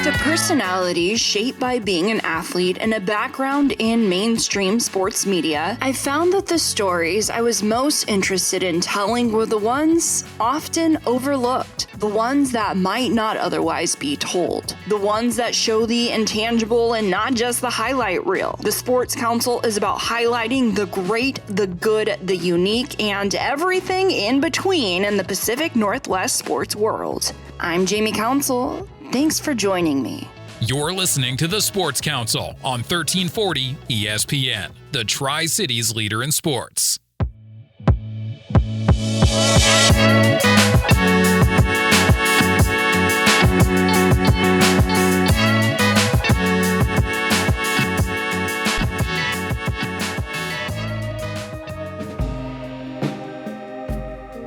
a personality shaped by being an athlete and a background in mainstream sports media, I found that the stories I was most interested in telling were the ones often overlooked, the ones that might not otherwise be told, the ones that show the intangible and not just the highlight reel. The Sports Council is about highlighting the great, the good, the unique, and everything in between in the Pacific Northwest sports world. I'm Jamie Council. Thanks for joining me. You're listening to the Sports Council on 1340 ESPN, the Tri-Cities leader in sports.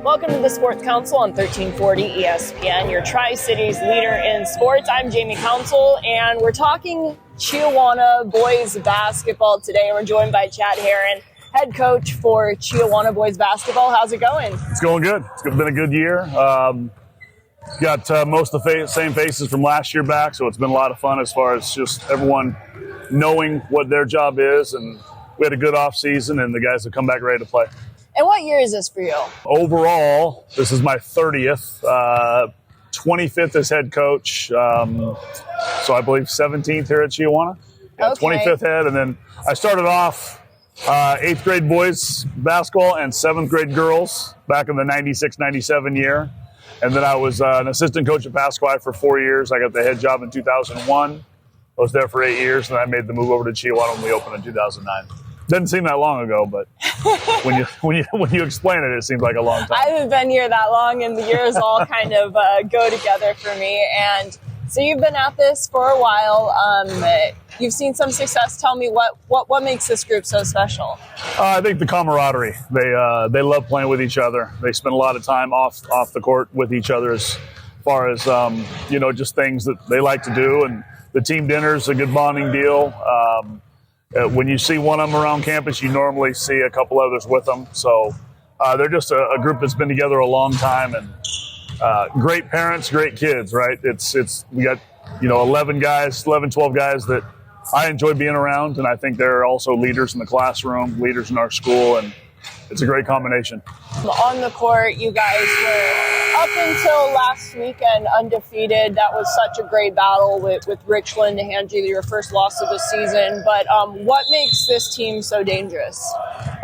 Welcome to the Sports Council on 1340 ESPN, your Tri-Cities leader in sports. I'm Jamie Council, and we're talking Chiawana boys basketball today. We're joined by Chad Herron, head coach for Chiawana boys basketball. How's it going? It's going good. It's been a good year. Got most of the same faces from last year back, so it's been a lot of fun as far as just everyone knowing what their job is. And we had a good off season, and the guys have come back ready to play. And what year is this for you? Overall, this is my 30th, 25th as head coach. So I believe 17th here at Chiawana. Yeah, okay. 25th head. And then I started off 8th grade boys basketball and 7th grade girls back in the 96-97 year. And then I was an assistant coach at Pasquale for 4 years. I got the head job in 2001. I was there for 8 years, and I made the move over to Chiawana when we opened in 2009. Doesn't seem that long ago, but when you explain it, it seems like a long time. I haven't been here that long, and the years all kind of go together for me. And so you've been at this for a while. You've seen some success. Tell me what makes this group so special? I think the camaraderie. They love playing with each other. They spend a lot of time off the court with each other as far as just things that they like to do. And the team dinner's a good bonding deal. When you see one of them around campus, you normally see a couple others with them. So they're just a group that's been together a long time, and great parents, great kids, right? We got 11, 12 guys that I enjoy being around, and I think they're also leaders in the classroom, leaders in our school, and it's a great combination. On the court, you guys were up until last weekend undefeated. That was such a great battle with Richland to hand you your first loss of the season. But what makes this team so dangerous?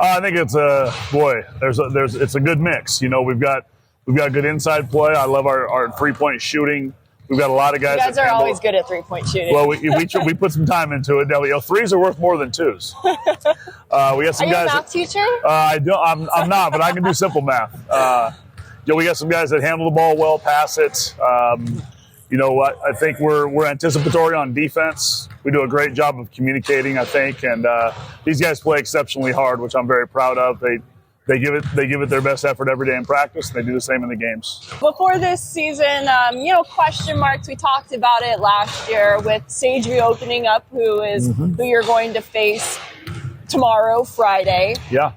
I think it's it's a good mix. We've got good inside play. I love our 3-point shooting. We've got a lot of guys. You guys are always good at 3-point shooting. Well, we put some time into it. Now, threes are worth more than twos. We got some are you guys. A math teacher? I'm not, but I can do simple math. We got some guys that handle the ball well, pass it. I think we're anticipatory on defense. We do a great job of communicating, I think, and these guys play exceptionally hard, which I'm very proud of. They give it their best effort every day in practice, and they do the same in the games. Before this season, question marks. We talked about it last year with Sage reopening up, who you're going to face tomorrow, Friday. Yeah.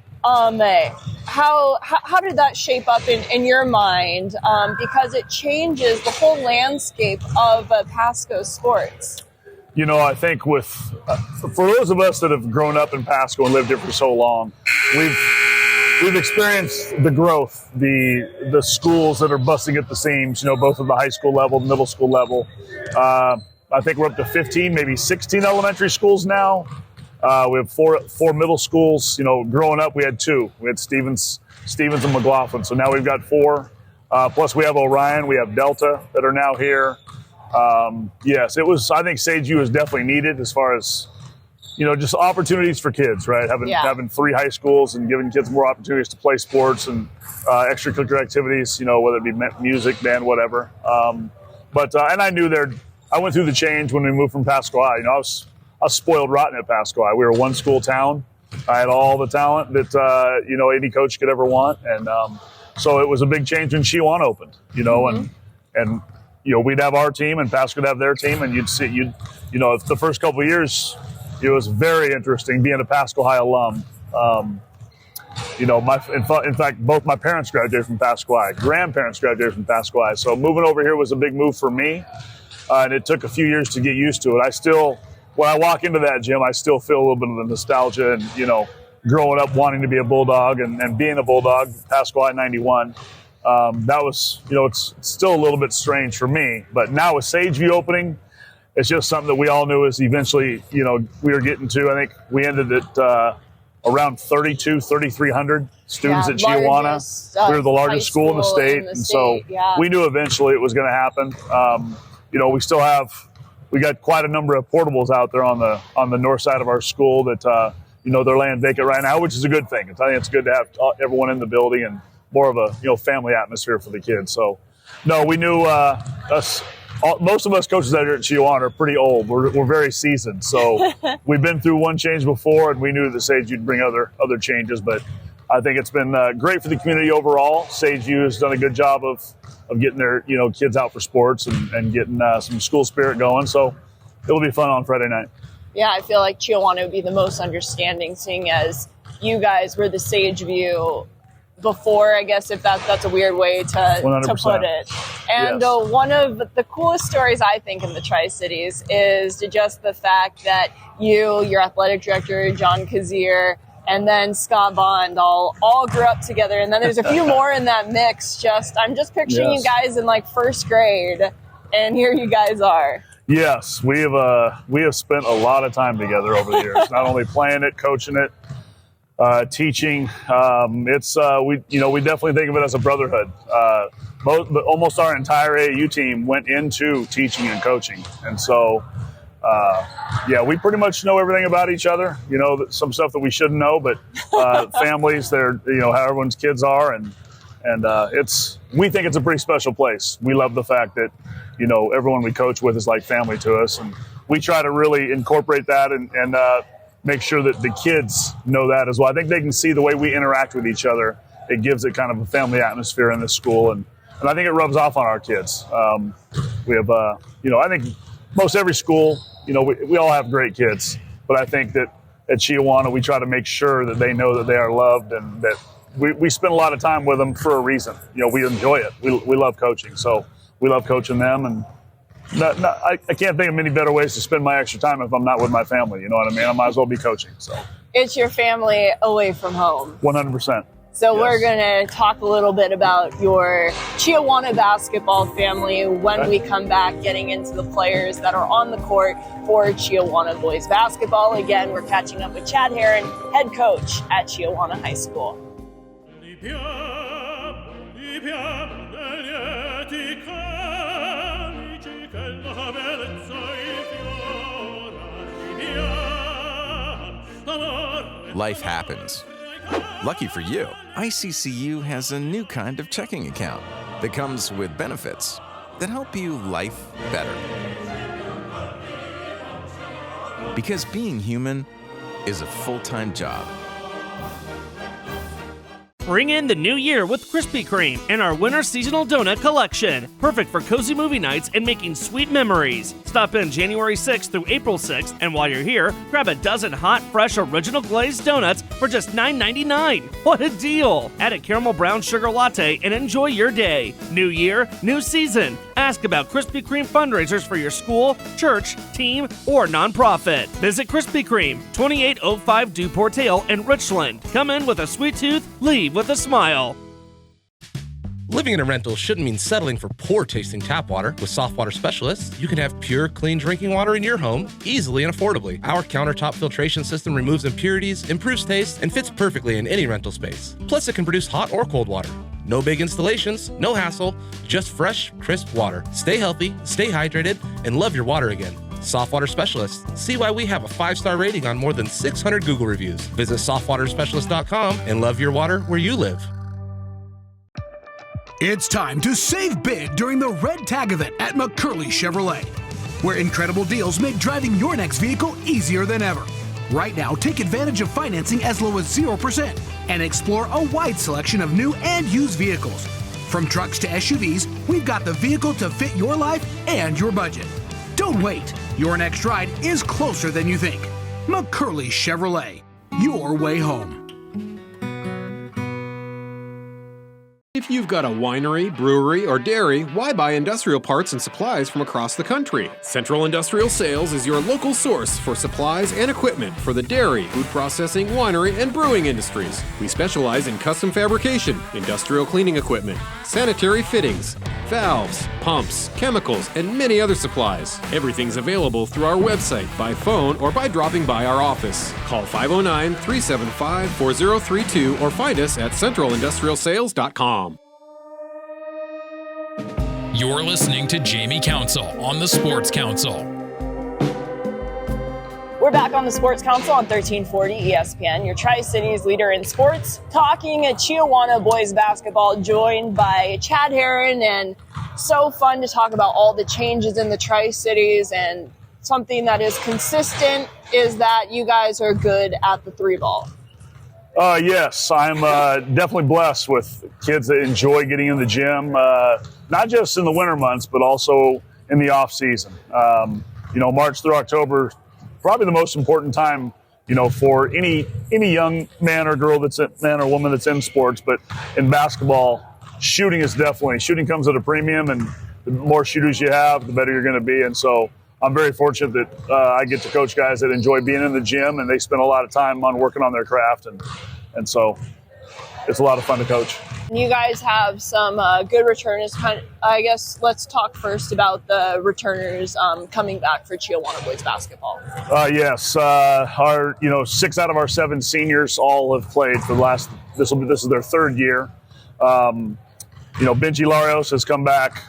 How did that shape up in your mind? Because it changes the whole landscape of Pasco sports. I think for those of us that have grown up in Pasco and lived here for so long, we've experienced the growth, the schools that are busting at the seams, both at the high school level, middle school level. I think we're up to 15, maybe 16 elementary schools now. We have four middle schools. Growing up, we had 2. We had Stevens and McLaughlin. So now we've got 4. Plus we have Orion. We have Delta that are now here. Yes, I think Sage U is definitely needed as far as, just opportunities for kids, right? Having 3 high schools and giving kids more opportunities to play sports and extracurricular activities, whether it be music, band, whatever. And I knew I went through the change when we moved from Pasquale. I was spoiled rotten at Pasquale. We were a one-school town. I had all the talent that, any coach could ever want. And so it was a big change when Chiawana opened, and we'd have our team and Pasco would have their team, and the first couple of years, it was very interesting being a Pasco High alum. In fact, both my parents graduated from Pasquale, grandparents graduated from Pasquale. So moving over here was a big move for me. and it took a few years to get used to it. When I walk into that gym, I still feel a little bit of the nostalgia and, growing up wanting to be a Bulldog and being a Bulldog, Pasco I-91. That was, it's still a little bit strange for me. But now with Sageview opening, it's just something that we all knew is eventually, we were getting to. I think we ended at around 3,300 students at Chiawana. We were the largest school in the state. So we knew eventually it was going to happen. We got quite a number of portables out there on the north side of our school that, they're laying vacant right now, which is a good thing. I think it's good to have everyone in the building and more of a, family atmosphere for the kids. So, no, we knew most of us coaches out here at Chiawana are pretty old. We're very seasoned. So we've been through one change before, and we knew that Sageview would bring other changes. But I think it's been great for the community overall. Sageview has done a good job of getting their kids out for sports and getting some school spirit going. So it'll be fun on Friday night. Yeah, I feel like Chiawana would be the most understanding, seeing as you guys were the Sageview before, I guess, if that's a weird way to put it. And yes. One of the coolest stories, I think, in the Tri-Cities is just the fact that your athletic director, John Kazir, and then Scott Bond all grew up together. And then there's a few more in that mix. I'm just picturing you guys in like first grade, and here you guys are. Yes, we have spent a lot of time together over the years, not only playing it, coaching it, teaching. We definitely think of it as a brotherhood. Almost our entire AAU team went into teaching and coaching, and so we pretty much know everything about each other. Some stuff that we shouldn't know, but families, they're how everyone's kids are, and we think it's a pretty special place. We love the fact that everyone we coach with is like family to us, and we try to really incorporate that and make sure that the kids know that as well. I think they can see the way we interact with each other. It gives it kind of a family atmosphere in the school, and I think it rubs off on our kids. We have, I think most every school, we all have great kids, but I think that at Chiawana, we try to make sure that they know that they are loved and that we spend a lot of time with them for a reason. We enjoy it. We love coaching, so we love coaching them, and I can't think of many better ways to spend my extra time if I'm not with my family. You know what I mean? I might as well be coaching. So it's your family away from home. 100%. So we're going to talk a little bit about your Chiawana basketball family when we come back, getting into the players that are on the court for Chiawana boys basketball. Again, we're catching up with Chad Herron, head coach at Chiawana High School. Life happens. Lucky for you, ICCU has a new kind of checking account that comes with benefits that help you life better. Because being human is a full-time job. Bring in the new year with Krispy Kreme and our winter seasonal donut collection. Perfect for cozy movie nights and making sweet memories. Stop in January 6th through April 6th, and while you're here, grab a dozen hot, fresh, original glazed donuts for just $9.99. What a deal! Add a caramel brown sugar latte and enjoy your day. New year, new season. Ask about Krispy Kreme fundraisers for your school, church, team, or nonprofit. Visit Krispy Kreme, 2805 DuPortale in Richland. Come in with a sweet tooth, leave with a smile. Living in a rental shouldn't mean settling for poor-tasting tap water. With Soft Water Specialists, you can have pure, clean drinking water in your home, easily and affordably. Our countertop filtration system removes impurities, improves taste, and fits perfectly in any rental space. Plus, it can produce hot or cold water. No big installations, no hassle, just fresh, crisp water. Stay healthy, stay hydrated, and love your water again. Soft Water Specialists. See why we have a 5-star rating on more than 600 Google reviews. Visit softwaterspecialist.com and love your water where you live. It's time to save big during the Red Tag event at McCurley Chevrolet, where incredible deals make driving your next vehicle easier than ever. Right now, take advantage of financing as low as 0% and explore a wide selection of new and used vehicles. From trucks to SUVs, we've got the vehicle to fit your life and your budget. Don't wait. Your next ride is closer than you think. McCurley Chevrolet, your way home. If you've got a winery, brewery, or dairy, why buy industrial parts and supplies from across the country? Central Industrial Sales is your local source for supplies and equipment for the dairy, food processing, winery, and brewing industries. We specialize in custom fabrication, industrial cleaning equipment, sanitary fittings, valves, pumps, chemicals, and many other supplies. Everything's available through our website, by phone, or by dropping by our office. Call 509-375-4032 or find us at centralindustrialsales.com. You're listening to Jamie Council on the Sports Council. We're back on the Sports Council on 1340 ESPN, your Tri-Cities leader in sports, talking at Chiawana boys basketball, joined by Chad Herron, and so fun to talk about all the changes in the Tri-Cities, and something that is consistent is that you guys are good at the three ball. Yes, I'm definitely blessed with kids that enjoy getting in the gym, not just in the winter months, but also in the off season. March through October, probably the most important time, for any young man or woman that's in sports. But in basketball, shooting comes at a premium, and the more shooters you have, the better you're going to be. And so I'm very fortunate that I get to coach guys that enjoy being in the gym, and they spend a lot of time on working on their craft. And so it's a lot of fun to coach. You guys have some good returners. I guess let's talk first about the returners coming back for Chiawana boys basketball. Yes, our 6 out of our 7 seniors all have played for the last. This is their 3rd year. Benji Larios has come back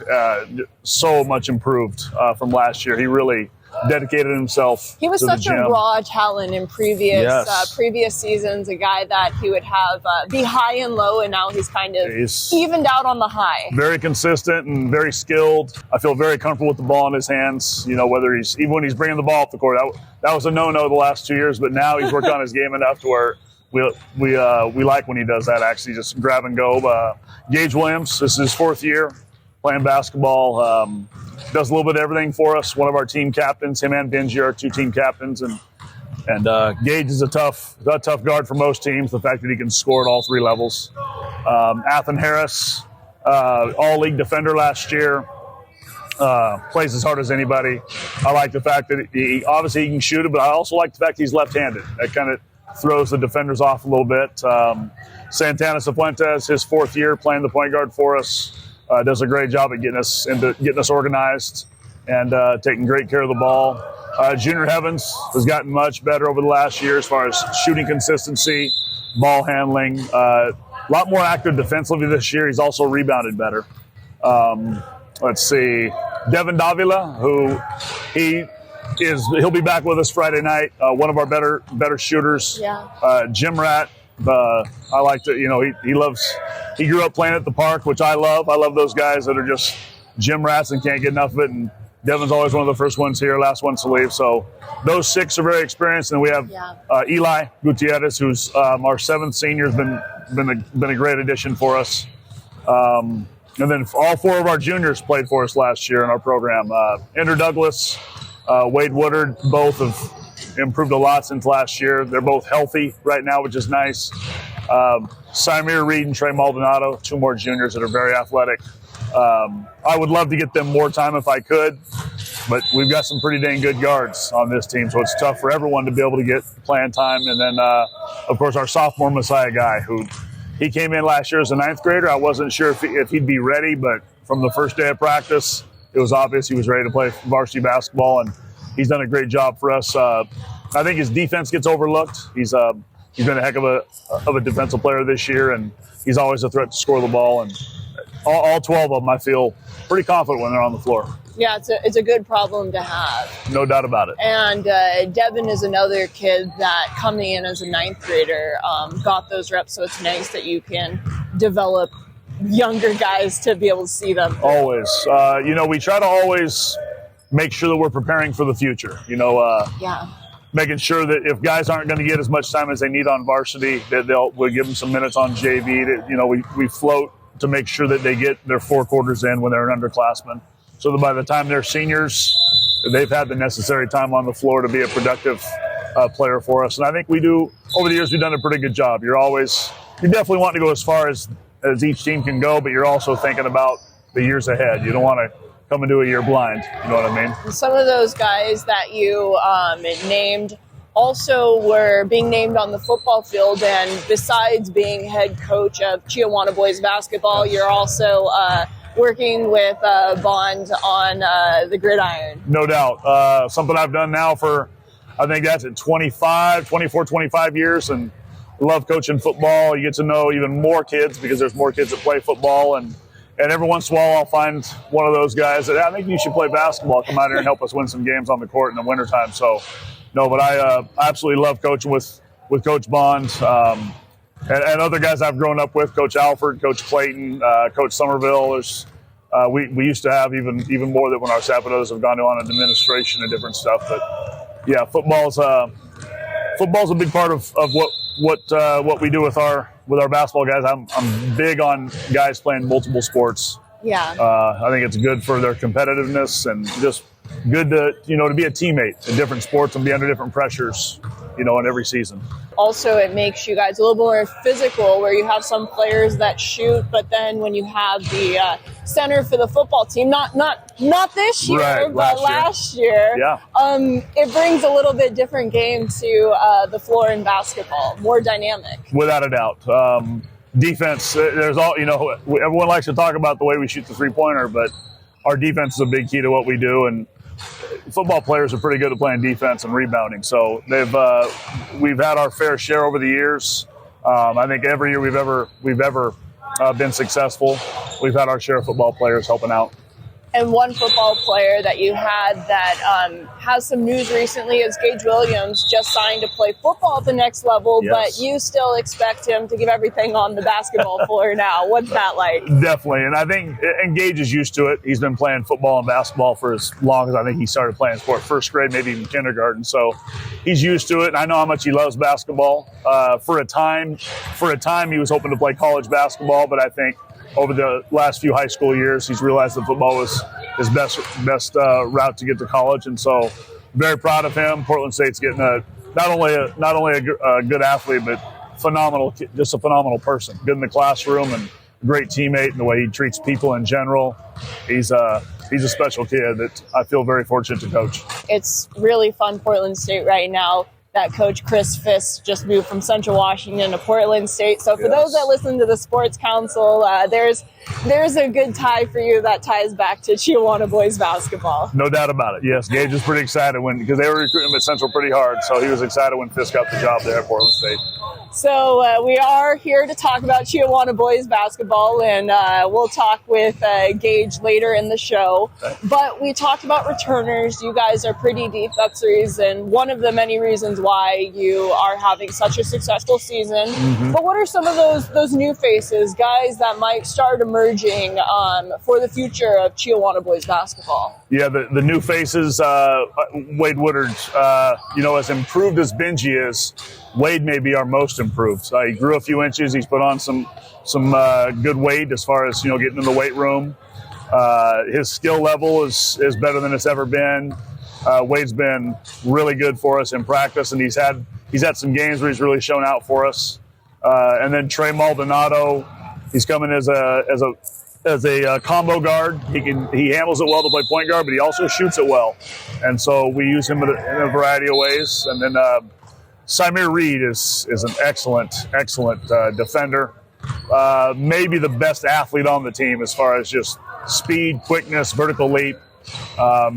so much improved from last year. He really dedicated himself. He was to such the gym. A raw talent in previous seasons, a guy that he would have be high and low, and now he's kind of evened out on the high. Very consistent and very skilled. I feel very comfortable with the ball in his hands. Even when he's bringing the ball up the court, that was a no-no the last 2 years, but now he's worked on his game enough to where we like when he does that, actually, just grab and go. Gage Williams, this is his 4th year playing basketball. Does a little bit of everything for us. One of our team captains, him and Benji are 2 team captains, and Gage is a tough guard for most teams. The fact that he can score at all 3 levels. Athen Harris, all-league defender last year, plays as hard as anybody. I like the fact that he can shoot it, but I also like the fact he's left-handed. That kind of throws the defenders off a little bit. Santana Cifuentes, his 4th year playing the point guard for us. Does a great job at getting us organized and taking great care of the ball. Junior Heavens has gotten much better over the last year as far as shooting consistency, ball handling. A lot more active defensively this year. He's also rebounded better. Let's see, Devin Davila, who he'll be back with us Friday night. One of our better shooters. Yeah. Jim Rat. I like to, he grew up playing at the park, which I love. I love those guys that are just gym rats and can't get enough of it. And Devin's always one of the first ones here, last ones to leave. So those 6 are very experienced. And we have Eli Gutierrez, who's our 7th senior, has been a great addition for us. And then all 4 of our juniors played for us last year in our program. Ender Douglas, Wade Woodard, both have improved a lot since last year. They're both healthy right now, which is nice. Samir Reed and Trey Maldonado, 2 more juniors that are very athletic. I would love to get them more time if I could, but we've got some pretty dang good guards on this team, so it's tough for everyone to be able to get playing time. And then, of course, our sophomore Messiah guy, who he came in last year as a 9th grader. I wasn't sure if he'd be ready, but from the first day of practice, it was obvious he was ready to play varsity basketball, and he's done a great job for us. I think his defense gets overlooked. He's been a heck of a defensive player this year, and he's always a threat to score the ball. And all 12 of them, I feel pretty confident when they're on the floor. Yeah, it's a good problem to have. No doubt about it. And Devin is another kid that coming in as a 9th grader got those reps, so it's nice that you can develop younger guys to be able to see them. Always. We try to always make sure that we're preparing for the future. Making sure that if guys aren't going to get as much time as they need on varsity, that we'll give them some minutes on JV. We float to make sure that they get their 4 quarters in when they're an underclassman, so that by the time they're seniors, they've had the necessary time on the floor to be a productive player for us. And I think over the years, we've done a pretty good job. You definitely want to go as far as as each team can go, but you're also thinking about the years ahead. You don't want to come into a year blind. You know what I mean? Some of those guys that you named also were being named on the football field, and besides being head coach of Chiawana boys basketball, you're also working with Bond on the gridiron. No doubt. Something I've done now for, I think that's at 25 years, and love coaching football. You get to know even more kids because there's more kids that play football, and every once in a while I'll find one of those guys that I think you should play basketball, come out here and help us win some games on the court in the wintertime. So, no, but I absolutely love coaching with Coach Bond and other guys I've grown up with, Coach Alford, Coach Clayton, Coach Somerville. There's we used to have even more than when our staff, but others have gone on administration and different stuff. But yeah, football's a big part of what we do with our basketball guys. I'm big on guys playing multiple sports. Yeah. I think it's good for their competitiveness and just good to be a teammate in different sports and be under different pressures, in every season. Also, it makes you guys a little more physical, where you have some players that shoot, but then when you have the center for the football team, not this year, right, but last year, yeah. It brings a little bit different game to the floor in basketball, more dynamic. Without a doubt. Defense, there's everyone likes to talk about the way we shoot the three-pointer, but our defense is a big key to what we do, and football players are pretty good at playing defense and rebounding. So we've had our fair share over the years. I think every year we've ever been successful, we've had our share of football players helping out. And one football player that you had that has some news recently is Gage Williams, just signed to play football at the next level, yes. But you still expect him to give everything on the basketball floor now. What's that like? Definitely, and I think Gage is used to it. He's been playing football and basketball for as long as I think he started playing sport, first grade, maybe even kindergarten. So he's used to it, and I know how much he loves basketball. For a time, he was hoping to play college basketball, but I think over the last few high school years, he's realized that football was his best route to get to college, and so very proud of him. Portland State's getting not only a good athlete, but just a phenomenal person. Good in the classroom and a great teammate in the way he treats people in general. He's a special kid that I feel very fortunate to coach. It's really fun, Portland State right now. That coach Chris Fisk just moved from Central Washington to Portland State. So for those that listen to the Sports Council, there's a good tie for you that ties back to Chiawana boys basketball. No doubt about it. Yes, Gage was pretty excited because they were recruiting him at Central pretty hard. So he was excited when Fisk got the job there at Portland State. So we are here to talk about Chiawana boys basketball, and we'll talk with Gage later in the show. But we talked about returners. You guys are pretty deep. That's the reason, one of the many reasons why you are having such a successful season. Mm-hmm. But what are some of those new faces, guys that might start emerging for the future of Chiawana boys basketball? Yeah, the new faces, Wade Woodard, as improved as Benji is, Wade may be our most improved. He grew a few inches. He's put on some good weight as far as, getting in the weight room. His skill level is better than it's ever been. Wade's been really good for us in practice, and he's had some games where he's really shown out for us. And then Trey Maldonado, he's coming as a combo guard. He handles it well to play point guard, but he also shoots it well. And so we use him in a variety of ways. And then Samir Reed is an excellent defender. Maybe the best athlete on the team as far as just speed, quickness, vertical leap.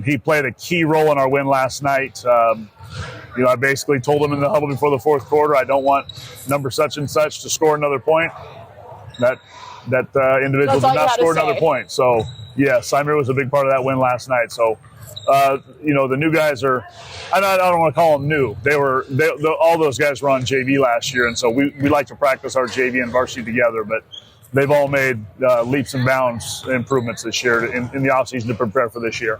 He played a key role in our win last night. I basically told him in the huddle before the fourth quarter, I don't want number such and such to score another point. That individual did not score another point. So, yeah, Samir was a big part of that win last night. So, the new guys are, I don't want to call them new. All those guys were on JV last year, and so we like to practice our JV and varsity together, but they've all made leaps and bounds improvements this year in the offseason to prepare for this year.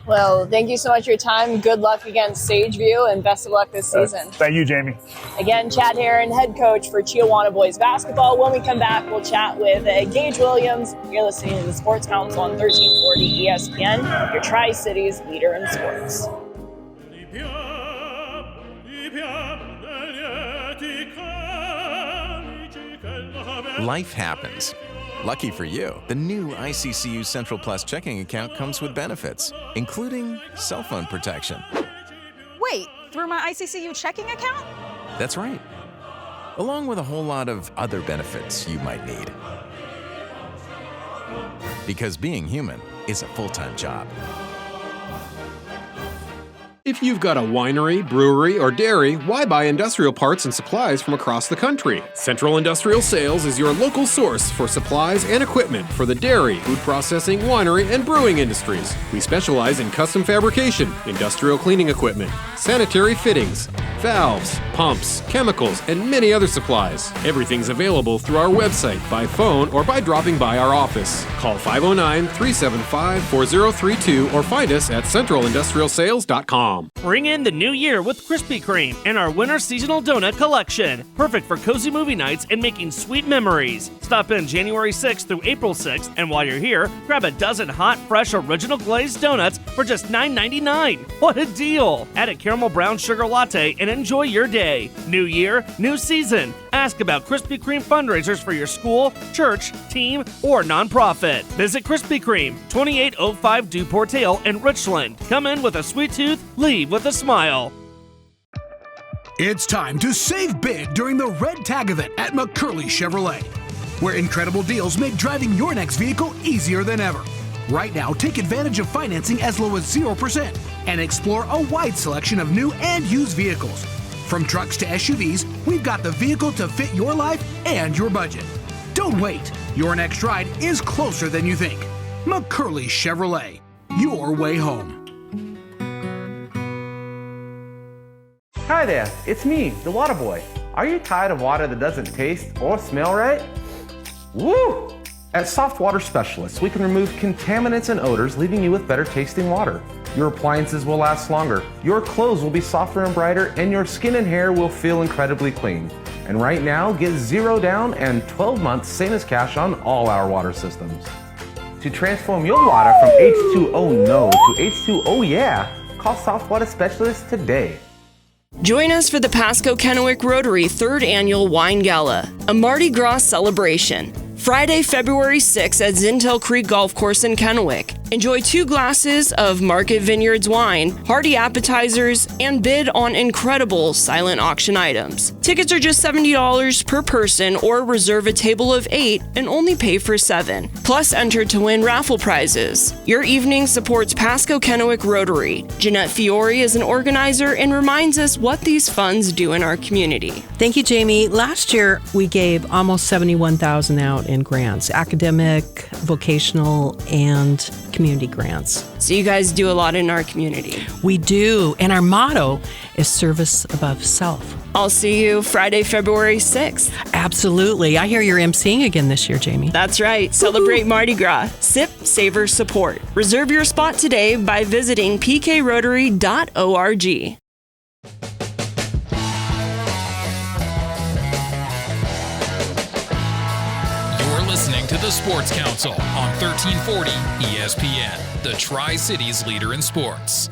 Well, thank you so much for your time. Good luck against Sageview, and best of luck this season. Thank you, Jamie. Again, Chad Herron, head coach for Chiawana boys basketball. When we come back, we'll chat with Gage Williams. You're listening to the Sports Council on 1340 ESPN, your Tri-Cities leader in sports. Life happens, Lucky for you, the new ICCU Central Plus checking account comes with benefits, including cell phone protection. Wait, through my ICCU checking account? That's right. Along with a whole lot of other benefits you might need. Because being human is a full-time job. If you've got a winery, brewery, or dairy, why buy industrial parts and supplies from across the country? Central Industrial Sales is your local source for supplies and equipment for the dairy, food processing, winery, and brewing industries. We specialize in custom fabrication, industrial cleaning equipment, sanitary fittings, valves, pumps, chemicals, and many other supplies. Everything's available through our website, by phone, or by dropping by our office. Call 509-375-4032 or find us at centralindustrialsales.com. Bring in the new year with Krispy Kreme and our winter seasonal donut collection. Perfect for cozy movie nights and making sweet memories. Stop in January 6th through April 6th, and while you're here, grab a dozen hot, fresh, original glazed donuts for just $9.99. What a deal! Add a caramel brown sugar latte and enjoy your day. New year, new season. Ask about Krispy Kreme fundraisers for your school, church, team, or nonprofit. Visit Krispy Kreme, 2805 DuPortale in Richland. Come in with a sweet tooth, leave with a smile. It's time to save big during the Red Tag event at McCurley Chevrolet, where incredible deals make driving your next vehicle easier than ever. Right now, take advantage of financing as low as 0% and explore a wide selection of new and used vehicles. From trucks to SUVs, we've got the vehicle to fit your life and your budget. Don't wait. Your next ride is closer than you think. McCurley Chevrolet, your way home. Hi there, it's me, the Water Boy. Are you tired of water that doesn't taste or smell right? Woo! At Soft Water Specialists, we can remove contaminants and odors, leaving you with better tasting water. Your appliances will last longer, your clothes will be softer and brighter, and your skin and hair will feel incredibly clean. And right now, get 0 down and 12 months same as cash on all our water systems. To transform your water from H2O no to H2O yeah, call Soft Water Specialists today. Join us for the Pasco-Kennewick Rotary 3rd Annual Wine Gala, a Mardi Gras celebration. Friday, February 6th at Zintel Creek Golf Course in Kennewick. Enjoy 2 glasses of Market Vineyards wine, hearty appetizers, and bid on incredible silent auction items. Tickets are just $70 per person or reserve a table of 8 and only pay for 7. Plus, enter to win raffle prizes. Your evening supports Pasco-Kennewick Rotary. Jeanette Fiore is an organizer and reminds us what these funds do in our community. Thank you, Jamie. Last year, we gave almost $71,000 out in grants, academic, vocational, and community grants. So you guys do a lot in our community. We do, and our motto is service above self. I'll see you Friday, February 6th. Absolutely. I hear you're emceeing again this year, Jamie. That's right. Celebrate Mardi Gras. Sip, savor, support. Reserve your spot today by visiting pkrotary.org. Listening to the Sports Council on 1340 ESPN, the Tri-Cities leader in sports.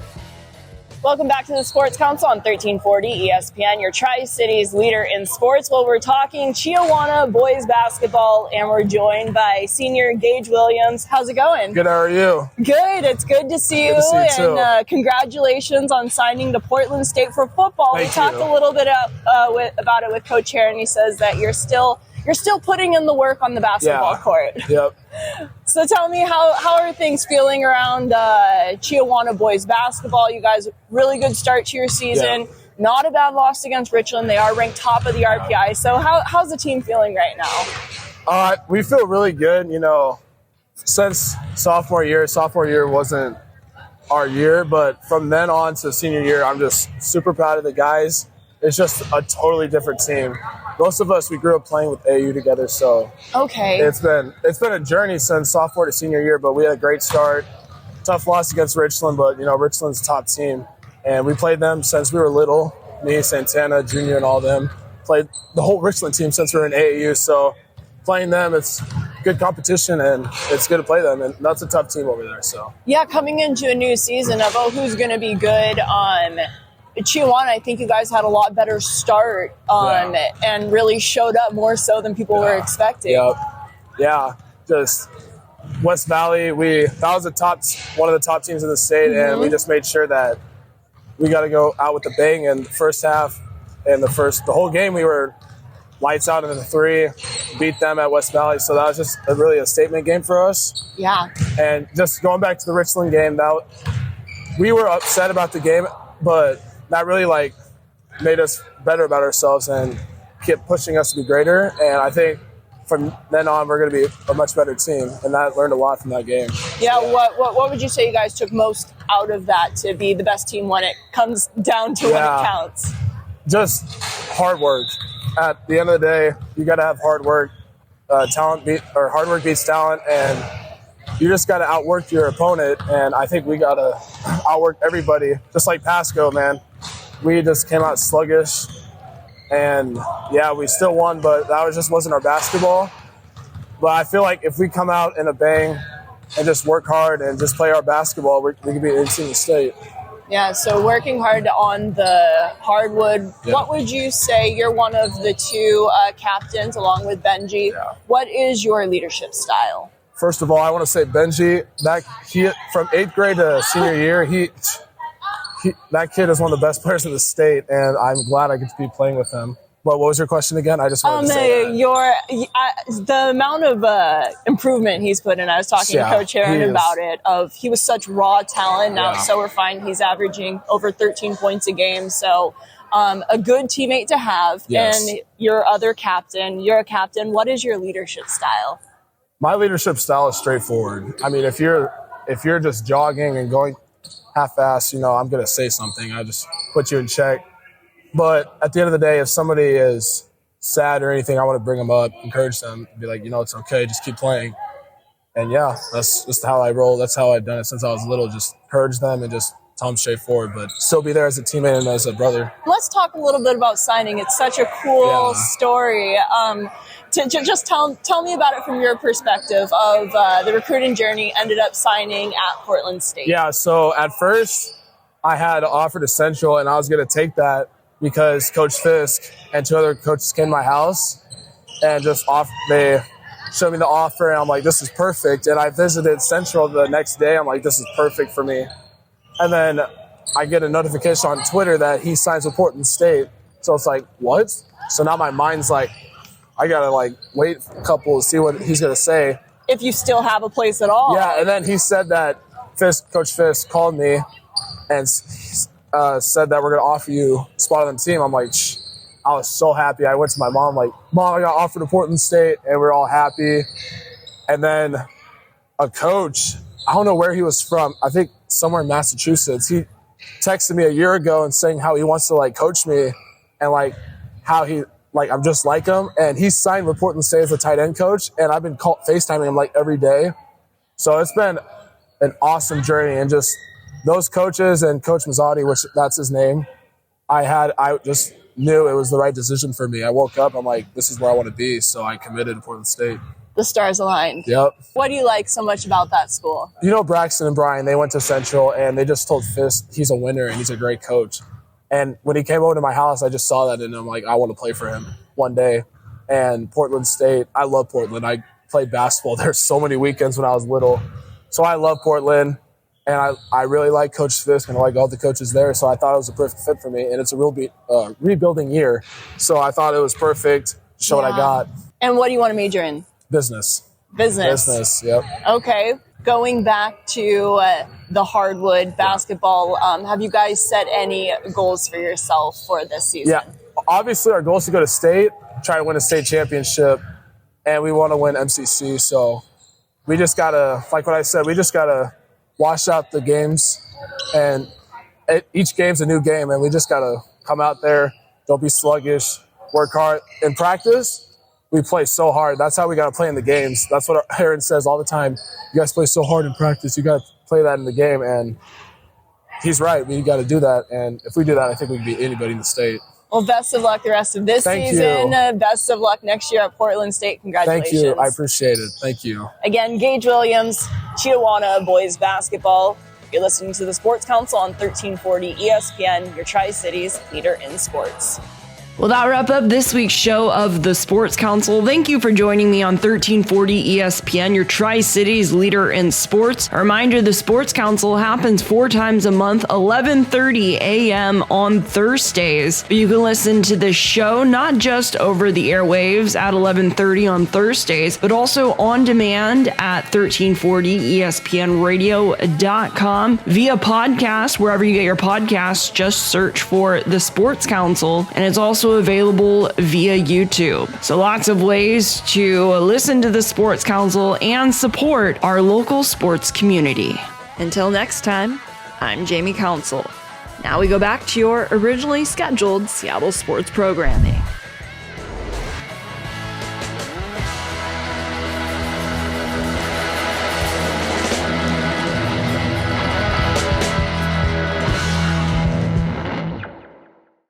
Welcome back to the Sports Council on 1340 ESPN, your Tri-Cities leader in sports. Well, we're talking Chiawana boys basketball, and we're joined by senior Gage Williams. How's it going? Good, how are you? Good, it's good to see you. Good to see you too. And congratulations on signing to Portland State for football. Thank we talked you. a little bit about it with Coach Herron. He says that you're still putting in the work on the basketball court. Yep. So tell me, how are things feeling around Chiawana boys basketball? You guys, really good start to your season. Yeah. Not a bad loss against Richland. They are ranked top of the RPI. So how's the team feeling right now? We feel really good. You know, since sophomore year wasn't our year, but from then on to senior year, I'm just super proud of the guys. It's just a totally different team. Most of us, we grew up playing with AU together, so okay. It's been a journey since sophomore to senior year, but we had a great start. Tough loss against Richland, but you know Richland's a top team, and we played them since we were little. Me, Santana, Junior, and all them played the whole Richland team since we were in AAU. So playing them, it's good competition, and it's good to play them, and that's a tough team over there. So yeah, coming into a new season of who's going to be good on. Chiawana, I think you guys had a lot better start and really showed up more so than people were expecting. Yep. Yeah. just West Valley, that was one of the top teams in the state, and we just made sure that we got to go out with the bang. And the first half and the whole game, we were lights out in the 3, beat them at West Valley. So that was just really a statement game for us. Yeah. And just going back to the Richland game, we were upset about the game, but that really like made us better about ourselves and kept pushing us to be greater. And I think from then on, we're going to be a much better team. And I learned a lot from that game. Yeah, what would you say you guys took most out of that to be the best team when it comes down to when it counts? Just hard work. At the end of the day, you got to have hard work. Hard work beats talent, and you just got to outwork your opponent. And I think we got to outwork everybody. Just like Pasco, man. We just came out sluggish. And yeah, we still won, but that wasn't our basketball. But I feel like if we come out in a bang and just work hard and just play our basketball, we could be in the state. Yeah, so working hard on the hardwood. Yeah. What would you say? You're one of the 2 captains along with Benji. Yeah. What is your leadership style? First of all, I want to say Benji, from 8th grade to senior year, that kid is one of the best players in the state, and I'm glad I get to be playing with him. What was your question again? I just wanted to say that. The amount of improvement he's put in. I was talking to Coach Herron about it. He was such raw talent. Now so refined. He's averaging over 13 points a game. So a good teammate to have. Yes. And your other captain. You're a captain. What is your leadership style? My leadership style is straightforward. I mean, if you're just jogging and going half-assed, I'm going to say something. I just put you in check. But at the end of the day, if somebody is sad or anything, I want to bring them up, encourage them, be like, it's okay, just keep playing. And that's just how I roll. That's how I've done it since I was little. Just encourage them and just tell them straightforward, but still be there as a teammate and as a brother. Let's talk a little bit about signing. It's such a cool story. Just tell me about it from your perspective of the recruiting journey. Ended up signing at Portland State. Yeah, so at first I had offered to Central, and I was going to take that because Coach Fisk and 2 other coaches came to my house and they showed me the offer, and I'm like, this is perfect. And I visited Central the next day. I'm like, this is perfect for me. And then I get a notification on Twitter that he signs with Portland State. So it's like, what? So now my mind's like, I got to wait a couple to see what he's going to say. If you still have a place at all. Yeah, and then he said that Coach Fisk called me and said that we're going to offer you a spot on the team. I'm like, I was so happy. I went to my mom, like, Mom, I got offered to Portland State, and we're all happy. And then a coach, I don't know where he was from, I think somewhere in Massachusetts, he texted me a year ago and saying how he wants to coach me and how he I'm just like him. And he signed with Portland State as a tight end coach, and I've been FaceTiming him every day. So it's been an awesome journey, and just those coaches and Coach Mazzotti, which that's his name, I just knew it was the right decision for me. I woke up, I'm like, this is where I want to be. So I committed to Portland State. The stars aligned. Yep. What do you like so much about that school? Braxton and Brian, they went to Central, and they just told Fisk he's a winner and he's a great coach. And when he came over to my house, I just saw that, and I'm like, I want to play for him one day. And Portland State, I love Portland. I played basketball there so many weekends when I was little. So I love Portland, and I really like Coach Fisk, and I like all the coaches there. So I thought it was a perfect fit for me, and it's a real rebuilding year. So I thought it was perfect to show what I got. And what do you want to major in? Business. Business, yep. Okay. Going back to the hardwood basketball, have you guys set any goals for yourself for this season? Yeah. Obviously, our goal is to go to state, try to win a state championship, and we want to win MCC. So we just got to, like what I said, we just got to wash out the games, and each game's a new game, and we just got to come out there, don't be sluggish, work hard. In practice, we play so hard. That's how we got to play in the games. That's what Herron says all the time. You guys play so hard in practice. You got to play that in the game. And he's right. We got to do that. And if we do that, I think we can beat anybody in the state. Well, best of luck the rest of this season. Best of luck next year at Portland State. Congratulations. Thank you. I appreciate it. Thank you. Again, Gage Williams, Chiawana boys basketball. You're listening to the Sports Council on 1340 ESPN, your Tri-Cities leader in sports. Well, that wraps up this week's show of the Sports Council. Thank you for joining me on 1340 ESPN, your Tri-Cities leader in sports. A reminder, the Sports Council happens 4 times a month, 11:30 a.m. on Thursdays. But you can listen to this show not just over the airwaves at 11:30 on Thursdays, but also on demand at 1340ESPNradio.com via podcast. Wherever you get your podcasts, just search for the Sports Council, and it's also available via YouTube. So lots of ways to listen to the Sports Council and support our local sports community. Until next time, I'm Jamie Council. Now we go back to your originally scheduled Seattle sports programming.